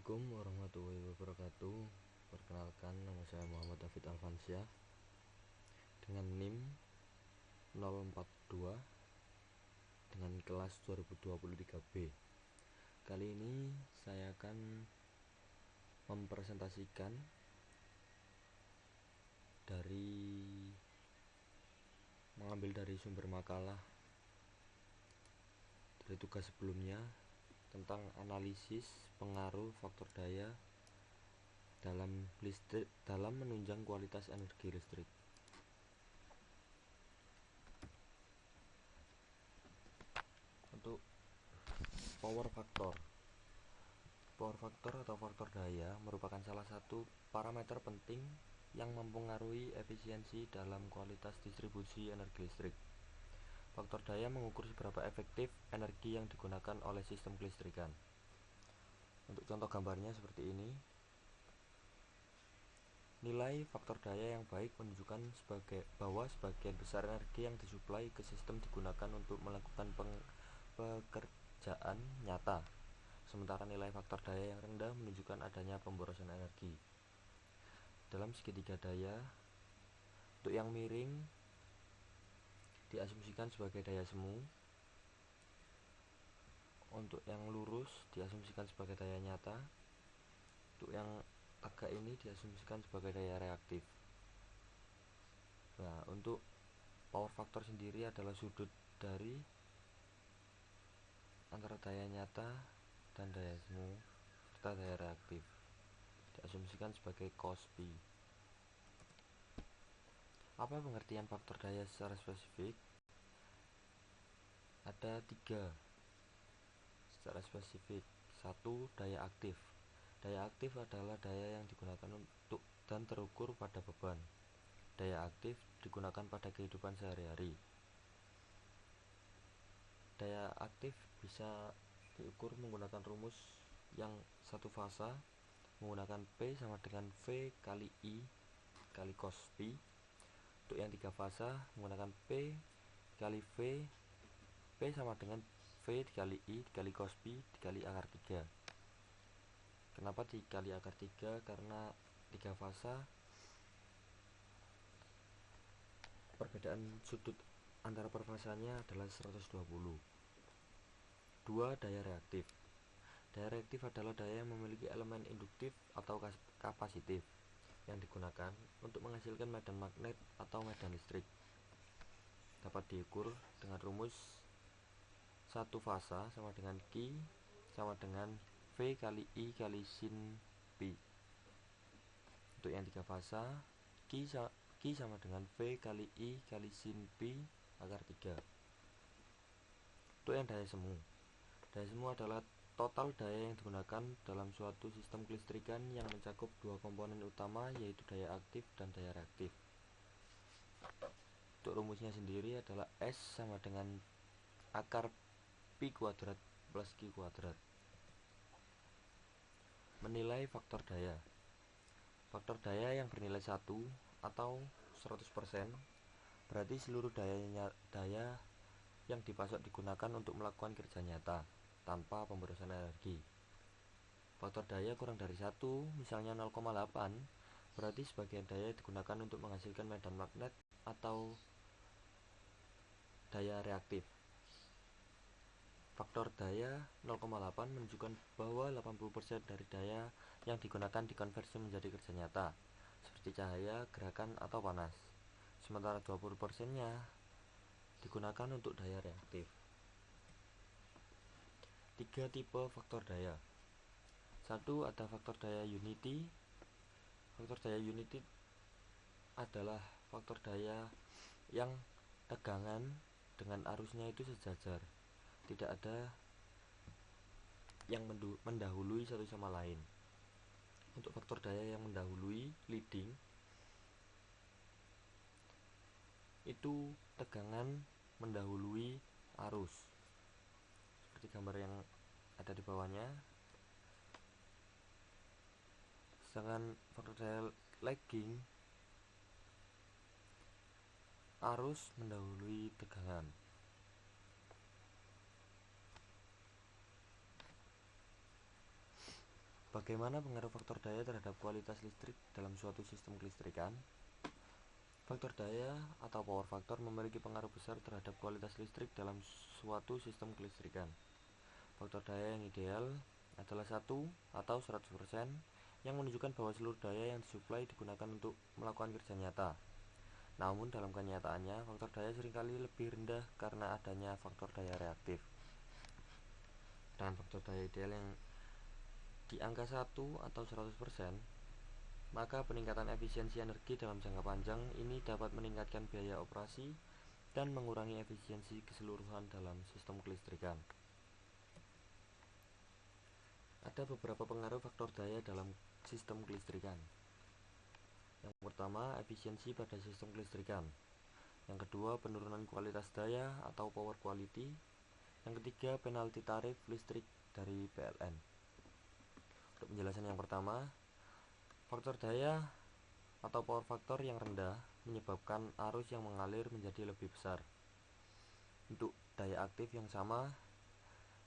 Assalamualaikum warahmatullahi wabarakatuh. Perkenalkan, nama saya Muhammad David Alfansyah dengan NIM 042 dengan kelas 2023B. Kali ini saya akan mempresentasikan mengambil dari sumber makalah dari tugas sebelumnya tentang analisis pengaruh faktor daya dalam menunjang kualitas energi listrik. Untuk power factor atau faktor daya merupakan salah satu parameter penting yang mempengaruhi efisiensi dalam kualitas distribusi energi listrik. Faktor daya mengukur seberapa efektif energi yang digunakan oleh sistem kelistrikan. Untuk contoh gambarnya seperti ini. Nilai faktor daya yang baik menunjukkan bahwa sebagian besar energi yang disuplai ke sistem digunakan untuk melakukan pekerjaan nyata. Sementara nilai faktor daya yang rendah menunjukkan adanya pemborosan energi. Dalam segitiga daya, untuk yang miring diasumsikan sebagai daya semu, untuk yang lurus diasumsikan sebagai daya nyata, untuk yang agak ini diasumsikan sebagai daya reaktif. Nah, untuk power factor sendiri adalah sudut dari antara daya nyata dan daya semu serta daya reaktif, diasumsikan sebagai cos pi. Apa pengertian faktor daya secara spesifik? Ada 3 secara spesifik. 1. Daya aktif. Daya aktif adalah daya yang digunakan untuk dan terukur pada beban. Daya aktif digunakan pada kehidupan sehari-hari. Daya aktif bisa diukur menggunakan rumus yang satu fasa menggunakan P sama dengan V kali I kali cos pi. Untuk yang 3 fasa menggunakan P kali V, P sama dengan V dikali I dikali cos pi dikali akar 3. Kenapa dikali akar 3? Karena 3 fasa perbedaan sudut antara perfasanya adalah 120. 2. Daya reaktif. Daya reaktif adalah daya yang memiliki elemen induktif atau kapasitif yang digunakan untuk menghasilkan medan magnet atau medan listrik. Dapat diukur dengan rumus satu fasa sama dengan Q sama dengan V kali I kali sin pi. Untuk yang 3 fasa, Q sama dengan V kali I kali sin pi akar 3. Untuk yang daya semu. Daya semu adalah total daya yang digunakan dalam suatu sistem kelistrikan yang mencakup 2 komponen utama, yaitu daya aktif dan daya reaktif. Untuk rumusnya sendiri adalah S sama dengan akar pi kuadrat plus Q kuadrat. Menilai faktor daya. Faktor daya yang bernilai 1 atau 100% berarti seluruh daya yang dipasok digunakan untuk melakukan kerja nyata tanpa pemborosan energi. Faktor daya kurang dari 1, misalnya 0,8, berarti sebagian daya digunakan untuk menghasilkan medan magnet atau daya reaktif. Faktor daya 0,8 menunjukkan bahwa 80% dari daya yang digunakan dikonversi menjadi kerja nyata, seperti cahaya, gerakan, atau panas. Sementara 20%-nya digunakan untuk daya reaktif. 3 tipe faktor daya. 1. Ada faktor daya unity. Faktor daya unity adalah faktor daya yang tegangan dengan arusnya itu sejajar, tidak ada yang mendahului satu sama lain. Untuk faktor daya yang mendahului, leading, itu tegangan mendahului arus, seperti gambar yang ada di bawahnya. Sedangkan faktor daya lagging, arus mendahului tegangan. Bagaimana pengaruh faktor daya terhadap kualitas listrik dalam suatu sistem kelistrikan? Faktor daya atau power factor memiliki pengaruh besar terhadap kualitas listrik dalam suatu sistem kelistrikan. Faktor daya yang ideal adalah 1 atau 100% yang menunjukkan bahwa seluruh daya yang disuplai digunakan untuk melakukan kerja nyata. Namun dalam kenyataannya, faktor daya seringkali lebih rendah karena adanya faktor daya reaktif. Dengan faktor daya ideal yang di angka 1 atau 100%, maka peningkatan efisiensi energi dalam jangka panjang ini dapat meningkatkan biaya operasi dan mengurangi efisiensi keseluruhan dalam sistem kelistrikan. Ada beberapa pengaruh faktor daya dalam sistem kelistrikan. Yang pertama, efisiensi pada sistem kelistrikan. Yang kedua, penurunan kualitas daya atau power quality. Yang ketiga, penalti tarif listrik dari PLN. Untuk penjelasan yang pertama, faktor daya atau power factor yang rendah menyebabkan arus yang mengalir menjadi lebih besar. Untuk daya aktif yang sama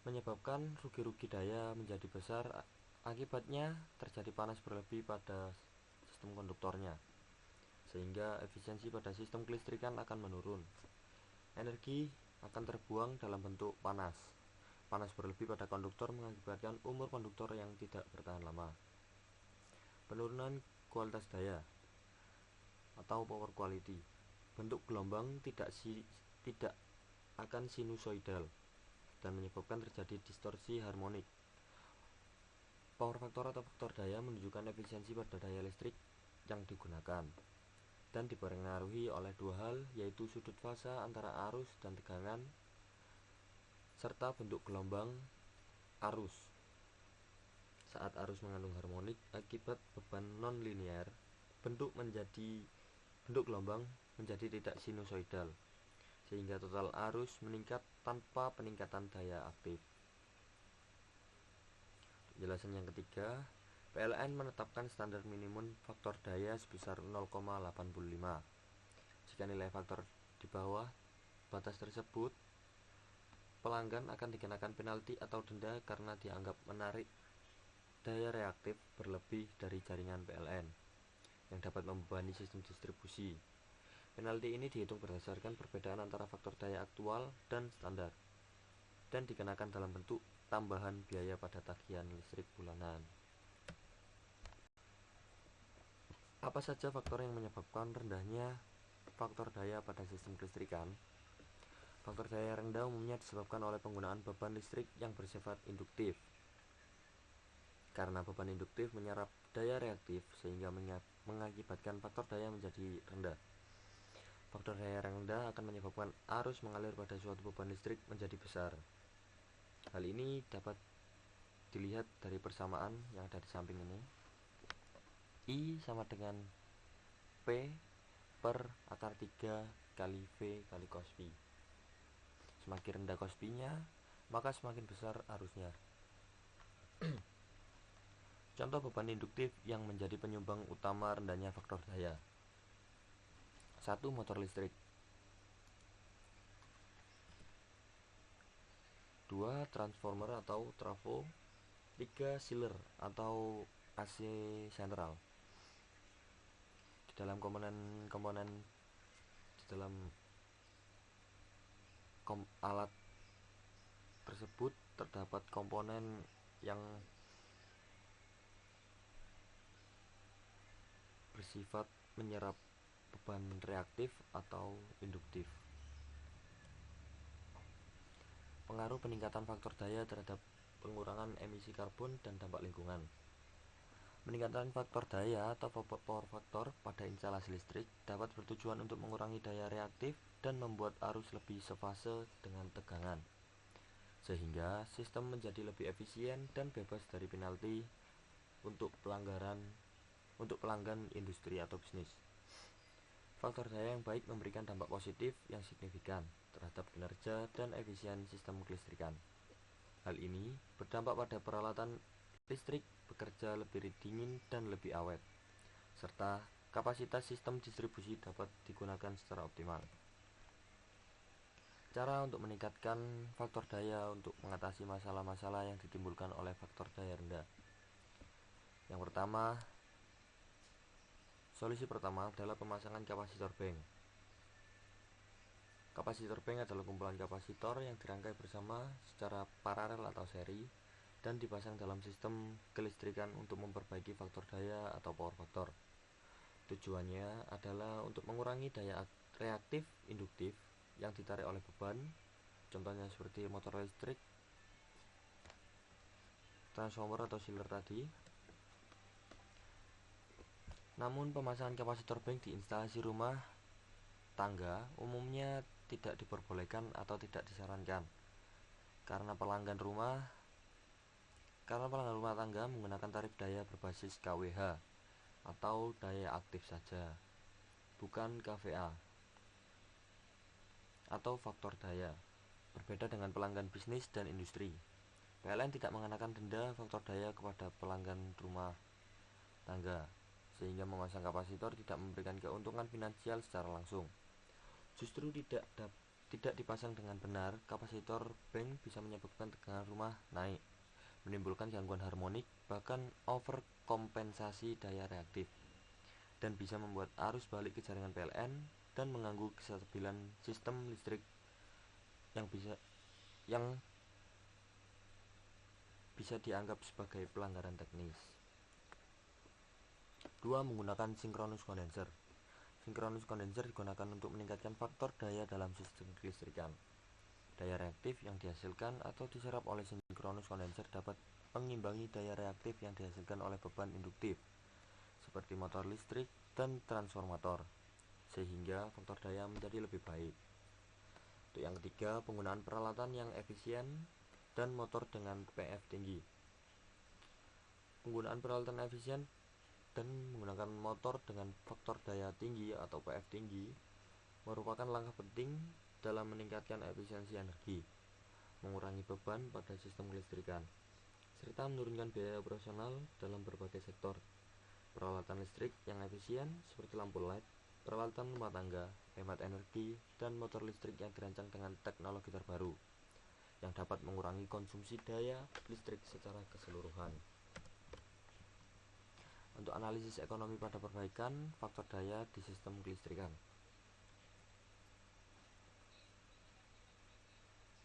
menyebabkan rugi-rugi daya menjadi besar, akibatnya terjadi panas berlebih pada sistem konduktornya, sehingga efisiensi pada sistem kelistrikan akan menurun. Energi akan terbuang dalam bentuk panas. Panas berlebih pada konduktor mengakibatkan umur konduktor yang tidak bertahan lama. Penurunan kualitas daya atau power quality. Bentuk gelombang tidak akan sinusoidal dan menyebabkan terjadi distorsi harmonik. Power factor atau faktor daya menunjukkan efisiensi pada daya listrik yang digunakan dan dipengaruhi oleh dua hal, yaitu sudut fase antara arus dan tegangan serta bentuk gelombang arus. Saat arus mengandung harmonik akibat beban non-linear, bentuk gelombang menjadi tidak sinusoidal, sehingga total arus meningkat tanpa peningkatan daya aktif. Penjelasan yang ketiga, PLN menetapkan standar minimum faktor daya sebesar 0,85. Jika nilai faktor di bawah batas tersebut, pelanggan akan dikenakan penalti atau denda karena dianggap menarik daya reaktif berlebih dari jaringan PLN yang dapat membebani sistem distribusi. Penalti ini dihitung berdasarkan perbedaan antara faktor daya aktual dan standar dan dikenakan dalam bentuk tambahan biaya pada tagihan listrik bulanan. Apa saja faktor yang menyebabkan rendahnya faktor daya pada sistem kelistrikan? Faktor daya rendah umumnya disebabkan oleh penggunaan beban listrik yang bersifat induktif. Karena beban induktif menyerap daya reaktif sehingga mengakibatkan faktor daya menjadi rendah. Faktor daya rendah akan menyebabkan arus mengalir pada suatu beban listrik menjadi besar. Hal ini dapat dilihat dari persamaan yang ada di samping ini. I sama dengan P per akar 3 kali V kali cos Pi. Semakin rendah cos Pi-nya, maka semakin besar arusnya. Contoh beban induktif yang menjadi penyumbang utama rendahnya faktor daya. 1. Motor listrik. 2. Transformer atau trafo. 3. Chiller atau AC sentral. Di dalam alat tersebut terdapat komponen yang bersifat menyerap beban reaktif atau induktif. Pengaruh peningkatan faktor daya terhadap pengurangan emisi karbon dan dampak lingkungan. Peningkatan faktor daya atau power factor pada instalasi listrik dapat bertujuan untuk mengurangi daya reaktif dan membuat arus lebih sefase dengan tegangan, sehingga sistem menjadi lebih efisien dan bebas dari penalti untuk pelanggan industri atau bisnis. Faktor daya yang baik memberikan dampak positif yang signifikan terhadap kinerja dan efisien sistem kelistrikan. Hal ini berdampak pada peralatan listrik bekerja lebih dingin dan lebih awet, serta kapasitas sistem distribusi dapat digunakan secara optimal. Cara untuk meningkatkan faktor daya untuk mengatasi masalah-masalah yang ditimbulkan oleh faktor daya rendah. Yang pertama, solusi pertama adalah pemasangan kapasitor bank. Kapasitor bank adalah kumpulan kapasitor yang dirangkai bersama secara paralel atau seri dan dipasang dalam sistem kelistrikan untuk memperbaiki faktor daya atau power factor. Tujuannya adalah untuk mengurangi daya reaktif induktif yang ditarik oleh beban, contohnya seperti motor listrik, transformer atau chiller tadi. Namun pemasangan kapasitor bank di instalasi rumah tangga umumnya tidak diperbolehkan atau tidak disarankan karena pelanggan rumah tangga menggunakan tarif daya berbasis KWH atau daya aktif saja, bukan KVA atau faktor daya. Berbeda dengan pelanggan bisnis dan industri, PLN tidak mengenakan denda faktor daya kepada pelanggan rumah tangga, sehingga memasang kapasitor tidak memberikan keuntungan finansial secara langsung. Justru tidak dipasang dengan benar, kapasitor bank bisa menyebabkan tegangan rumah naik, menimbulkan gangguan harmonik, bahkan overkompensasi daya reaktif, dan bisa membuat arus balik ke jaringan PLN dan mengganggu kestabilan sistem listrik yang bisa dianggap sebagai pelanggaran teknis. 2. Menggunakan sinkronus kondenser. Sinkronus kondenser digunakan untuk meningkatkan faktor daya dalam sistem kelistrikan. Daya reaktif yang dihasilkan atau diserap oleh sinkronus kondenser dapat mengimbangi daya reaktif yang dihasilkan oleh beban induktif seperti motor listrik dan transformator, sehingga faktor daya menjadi lebih baik. Untuk yang ketiga, penggunaan peralatan yang efisien dan motor dengan PF tinggi. Penggunaan peralatan efisien dan menggunakan motor dengan faktor daya tinggi atau PF tinggi merupakan langkah penting dalam meningkatkan efisiensi energi, mengurangi beban pada sistem kelistrikan, serta menurunkan biaya operasional dalam berbagai sektor. Peralatan listrik yang efisien seperti lampu LED, peralatan rumah tangga, hemat energi, dan motor listrik yang dirancang dengan teknologi terbaru yang dapat mengurangi konsumsi daya listrik secara keseluruhan. Untuk analisis ekonomi pada perbaikan faktor daya di sistem kelistrikan.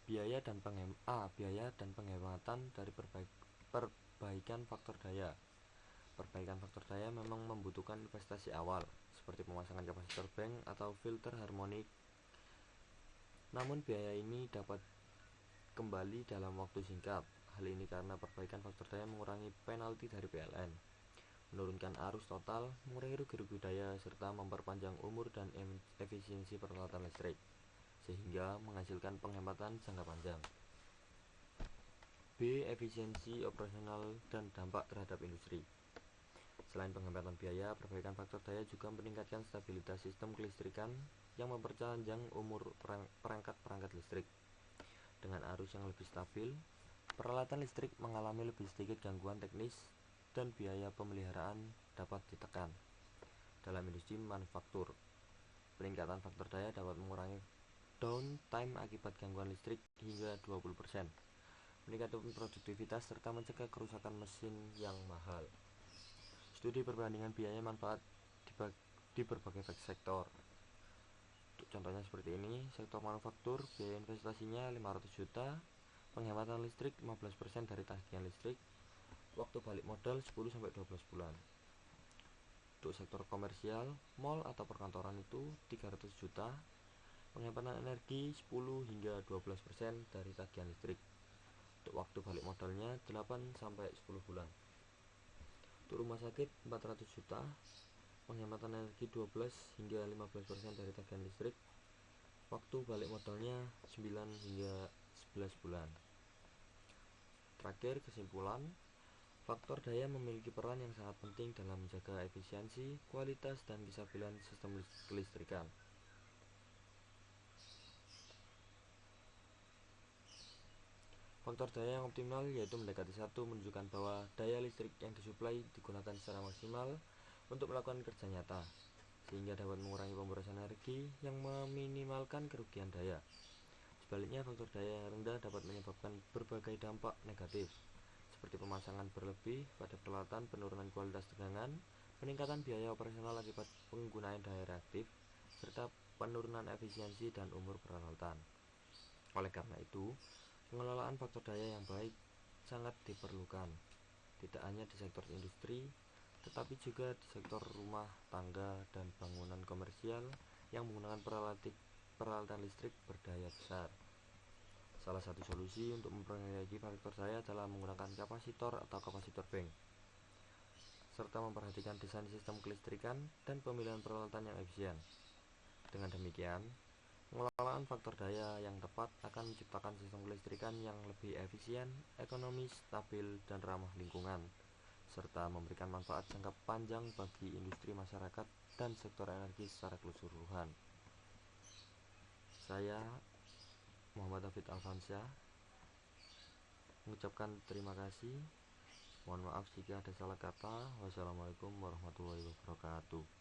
Biaya dan penghematan dari perbaikan faktor daya. Perbaikan faktor daya memang membutuhkan investasi awal, seperti pemasangan kapasitor bank atau filter harmonik. Namun biaya ini dapat kembali dalam waktu singkat. Hal ini karena perbaikan faktor daya mengurangi penalti dari PLN, menurunkan arus total, mengurangi rugi-rugi daya, serta memperpanjang umur dan efisiensi peralatan listrik, sehingga menghasilkan penghematan jangka panjang. B. Efisiensi operasional dan dampak terhadap industri. Selain penghematan biaya, perbaikan faktor daya juga meningkatkan stabilitas sistem kelistrikan yang memperpanjang umur perangkat-perangkat listrik. Dengan arus yang lebih stabil, peralatan listrik mengalami lebih sedikit gangguan teknis dan biaya pemeliharaan dapat ditekan. Dalam industri manufaktur, peningkatan faktor daya dapat mengurangi downtime akibat gangguan listrik hingga 20%, meningkatkan produktivitas serta mencegah kerusakan mesin yang mahal. Studi perbandingan biaya manfaat di berbagai sektor. Contohnya seperti ini, sektor manufaktur, biaya investasinya 500 juta, penghematan listrik 15% dari tagihan listrik, waktu balik modal 10-12 bulan. Untuk sektor komersial, mall atau perkantoran itu 300 juta, penghematan energi 10-12% dari tagihan listrik. Untuk waktu balik modalnya 8-10 bulan. Untuk rumah sakit 400 juta, penghematan energi 12-15% dari tagihan listrik, waktu balik modalnya 9-11 bulan. Terakhir, kesimpulan, faktor daya memiliki peran yang sangat penting dalam menjaga efisiensi, kualitas, dan kestabilan sistem kelistrikan. Faktor daya yang optimal yaitu mendekati 1 menunjukkan bahwa daya listrik yang disuplai digunakan secara maksimal untuk melakukan kerja nyata, sehingga dapat mengurangi pemborosan energi yang meminimalkan kerugian daya. Sebaliknya, faktor daya yang rendah dapat menyebabkan berbagai dampak negatif, seperti pemasangan berlebih pada peralatan, penurunan kualitas tegangan, peningkatan biaya operasional akibat penggunaan daya reaktif, serta penurunan efisiensi dan umur peralatan. Oleh karena itu, pengelolaan faktor daya yang baik sangat diperlukan, tidak hanya di sektor industri, tetapi juga di sektor rumah tangga dan bangunan komersial yang menggunakan peralatan listrik berdaya besar. Salah satu solusi untuk memperbaiki faktor daya adalah menggunakan kapasitor atau kapasitor bank, serta memperhatikan desain sistem kelistrikan dan pemilihan peralatan yang efisien. Dengan demikian, pengelolaan faktor daya yang tepat akan menciptakan sistem kelistrikan yang lebih efisien, ekonomis, stabil, dan ramah lingkungan, serta memberikan manfaat jangka panjang bagi industri, masyarakat, dan sektor energi secara keseluruhan. Saya, Muhammad Hafid Alfansyah, mengucapkan terima kasih. Mohon maaf jika ada salah kata. Wassalamualaikum warahmatullahi wabarakatuh.